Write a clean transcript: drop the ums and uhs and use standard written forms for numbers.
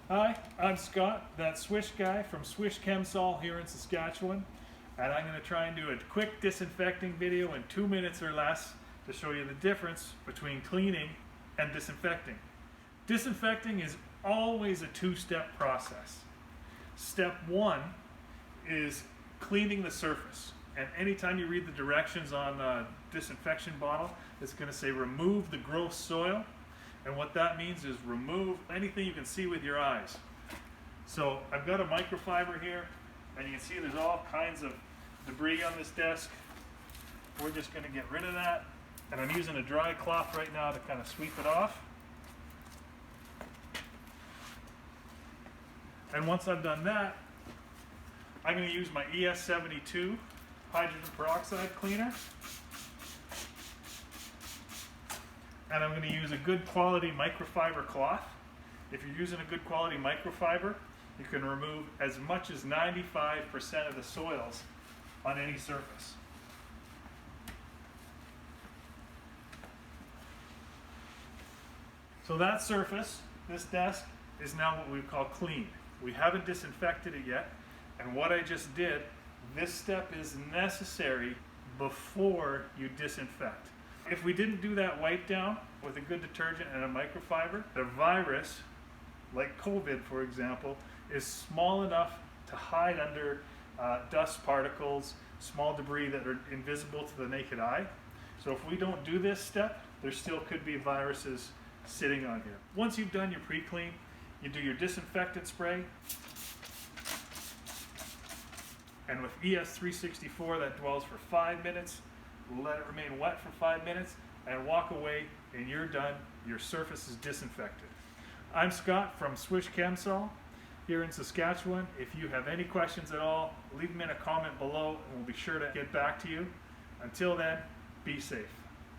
Hi, I'm Scott, that Swish guy from Swish Chemsol here in Saskatchewan, and I'm going to try and do a quick disinfecting video in 2 minutes or less to show you the difference between cleaning and disinfecting. Disinfecting is always a two-step process. Step one is cleaning the surface, and anytime you read the directions on a disinfection bottle, it's going to say remove the gross soil. And what that means is remove anything you can see with your eyes. So I've got a microfiber here, and you can see there's all kinds of debris on this desk. We're just going to get rid of that. And I'm using a dry cloth right now to kind of sweep it off. And once I've done that, I'm going to use my ES72 hydrogen peroxide cleaner. And I'm going to use a good quality microfiber cloth. If you're using a good quality microfiber, you can remove as much as 95% of the soils on any surface. So that surface, this desk, is now what we call clean. We haven't disinfected it yet, and what I just did, this step is necessary before you disinfect. If we didn't do that wipe down with a good detergent and a microfiber, the virus, like COVID for example, is small enough to hide under dust particles, small debris that are invisible to the naked eye. So if we don't do this step, there still could be viruses sitting on here. Once you've done your pre-clean, you do your disinfectant spray. And with ES364 that dwells for 5 minutes, let it remain wet for 5 minutes, and walk away, and you're done. Your surface is disinfected. I'm Scott from Swish Chemsol here in Saskatchewan. If you have any questions at all, leave them in a comment below, and we'll be sure to get back to you. Until then, be safe.